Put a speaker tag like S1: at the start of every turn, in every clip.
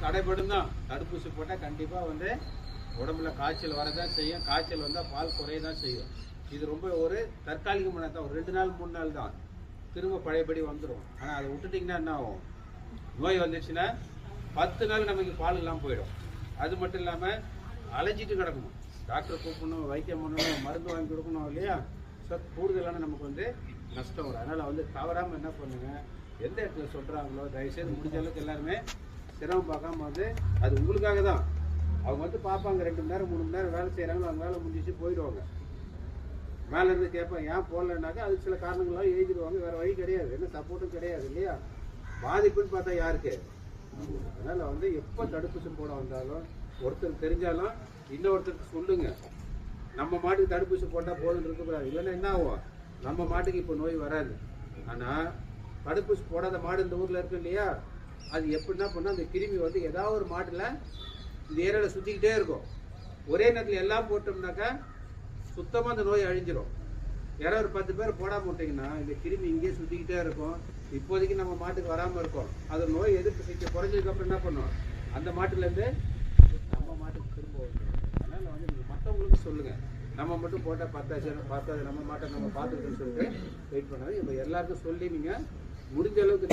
S1: தடைப்படும் தான். தடுப்பூசி போட்டால் கண்டிப்பாக வந்து உடம்புல காய்ச்சல் வரதான் செய்யும். காய்ச்சல் வந்தால் பால் குறைய தான் செய்யும். இது ரொம்ப ஒரு தற்காலிகமான தான், ஒரு 2 நாள் 3 நாள் தான், திரும்ப பழையபடி வந்துடும். ஆனால் அதை விட்டுட்டிங்கன்னா என்ன ஆகும், நோய் வந்துச்சுன்னா 10 நாள் நமக்கு பால் இல்லாமல் போயிடும். அது மட்டும் இல்லாமல் அலைஞ்சிட்டு கிடக்கணும், டாக்டரை கூப்பிடணும், வைத்தியம் பண்ணணும், மருந்து வாங்கி கொடுக்கணும் இல்லையா. ஸோ கூடுதலான நமக்கு வந்து நஷ்டம் வரும். அதனால் வந்து தவறாமல் என்ன பண்ணுங்க, எந்த இடத்துல சொல்கிறாங்களோ தயவுசெய்து முடிஞ்ச அளவுக்கு எல்லாருமே சிரமம் பார்க்காம வந்து, அது உங்களுக்காக தான். அவங்க வந்து பார்ப்பாங்க, 2 மணி நேரம் 3 மணி நேரம் வேலை செய்கிறாங்களோ அவங்க வேலை முடிஞ்சிச்சு போயிடுவாங்க. மேலே இருந்து கேட்பாங்க ஏன் போடலன்னாக்கா அதுக்கு சில காரணங்களாக எழுதிடுவாங்க. வேறு வழி கிடையாது, என்ன சப்போர்ட்டும் கிடையாது இல்லையா. பாதிப்புன்னு பார்த்தா யாருக்கு. அதனால் வந்து எப்போ தடுப்பூசி போட வந்தாலும் ஒருத்தர் தெரிஞ்சாலும் இன்னொருத்தருக்கு சொல்லுங்க. நம்ம மாட்டுக்கு தடுப்பூசி போட்டால் போதுன்னு இருக்கக்கூடாது. இல்லைன்னா என்ன ஆகும், நம்ம மாட்டுக்கு இப்போ நோய் வராது. ஆனால் தடுப்பூசி போடாத மாடு இந்த ஊரில் இருக்கு இல்லையா, அது எப்படின்னா பண்ணால் அந்த கிருமி வந்து ஏதாவது ஒரு மாட்டில் இந்த ஏரியாவில் சுற்றிக்கிட்டே இருக்கும். ஒரே நேரத்தில் எல்லாம் போட்டோம்னாக்கா சுத்தமாக அந்த நோய் அழிஞ்சிடும். யாராவது ஒரு 10 பேர் போடாமல் விட்டிங்கன்னா இந்த கிருமி இங்கேயே சுற்றிக்கிட்டே இருக்கும். இப்போதைக்கு நம்ம மாட்டுக்கு வராமல் இருக்கும். அது நோய் எதிர்ப்பு சக்தி குறைஞ்சதுக்கப்புறம் என்ன பண்ணும், அந்த மாட்டுலேருந்து நம்ம மாட்டுக்கு திரும்ப வந்துடும். அதனால் வந்து நீங்கள் மற்றவங்களுக்கு சொல்லுங்கள், நம்ம மட்டும் போட்டால் பார்த்தாது நம்ம மாட்டை நம்ம பார்த்துக்கிட்டோன்னு சொல்லிட்டு வெயிட் பண்ணாது. இப்போ எல்லாருக்கும் சொல்லி நீங்கள் முடிஞ்ச அளவுக்கு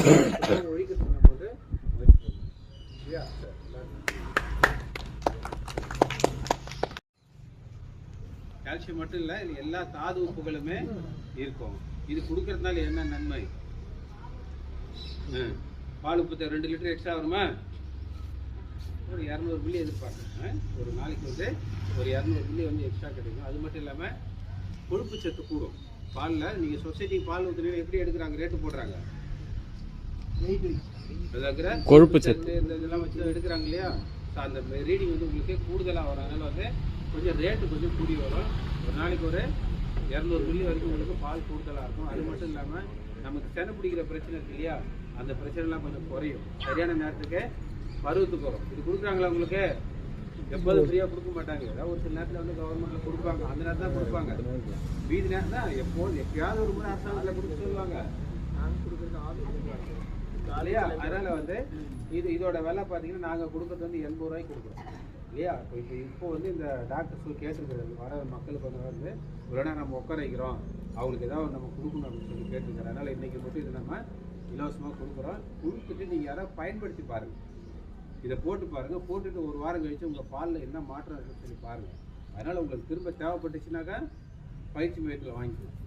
S1: ஒழிக்கிறதுக்கு நம்ம வந்து முயற்சி பண்ணணும் இல்லையா. கால்சியம் மட்டும் இல்லை, இது எல்லா தாது உப்புகளுமே இருக்கும். இது கொடுக்கறதுனால என்ன நன்மை, பால் உப்பு 2 லிட்டர் எக்ஸ்ட்ரா வருமா, ஒரு 200 மில்லி எதிர்பார்க்குறேன். ஒரு நாளைக்கு வந்து ஒரு 200 மில்லி வந்து எக்ஸ்ட்ரா கிடைக்கும். அது மட்டும் இல்லாமல் கொழுப்பு சத்து கூடும் பாலில். நீங்கள் சொசைட்டிக்கு பால் ஊற்றுனீங்க எப்படி எடுக்கிறாங்க, ரேட்டு போடுறாங்க, கொழுப்பு சத்து இந்த இதெல்லாம் வச்சு எடுக்கிறாங்க இல்லையா. ஸோ அந்த ரீடிங் வந்து உங்களுக்கு கூடுதலாக வரும். அதனால் வந்து கொஞ்சம் ரேட்டு கொஞ்சம் கூடி வரும். ஒரு நாளைக்கு ஒரு 200 மில்லி வரைக்கும் உங்களுக்கு பால் கூடுதலாக இருக்கும். அது மட்டும் இல்லாமல் நமக்கு செனை பிடிக்கிற பிரச்சனை இருக்கு இல்லையா, அந்த பிரச்சனைலாம் கொஞ்சம் குறையும். சரியான நேரத்துக்கு பருவத்துக்கு வரும். இது கொடுக்குறாங்களா உங்களுக்கு, எப்போதும் ஃப்ரீயாக கொடுக்க மாட்டாங்க. ஏதாவது ஒரு சில நேரத்தில் வந்து கவர்மெண்ட்டில் கொடுப்பாங்க, அந்த நேரத்தில் தான் கொடுப்பாங்க. வீதி நேரம் தான் எப்பயாவது ஒரு முறை அரசாங்கத்தில் கொடுக்க சொல்லுவாங்க. நாங்கள் கொடுக்குறது இல்லையா. அதனால் வந்து இதோட விலை பார்த்தீங்கன்னா நாங்கள் கொடுக்குறது வந்து 80 ரூபாய்க்கு கொடுக்குறோம் இல்லையா. இப்போ வந்து இந்த டாக்டர்ஸ் கேட்டுருக்கிறது வர மக்களுக்கு வந்து இவ்வளோ நேரம் நம்ம உட்கார வைக்கிறோம், அவங்களுக்கு ஏதாவது நம்ம கொடுக்கணும் அப்படின்னு சொல்லி கேட்டுருக்காரு. அதனால் இன்றைக்கி மட்டும் இது நம்ம இலவசமாக கொடுக்குறோம். கொடுத்துட்டு நீங்கள் யாராவது பயன்படுத்தி பாருங்கள், இதை போட்டு பாருங்கள். போட்டுட்டு ஒரு வாரம் கழித்து உங்கள் பாலில் என்ன மாற்றம் இருக்குன்னு சொல்லி பாருங்கள். அதனால் உங்களுக்கு திரும்ப தேவைப்பட்டுச்சுனாக்கா பயிற்சி மையத்தில் வாங்கிக்கலாம்.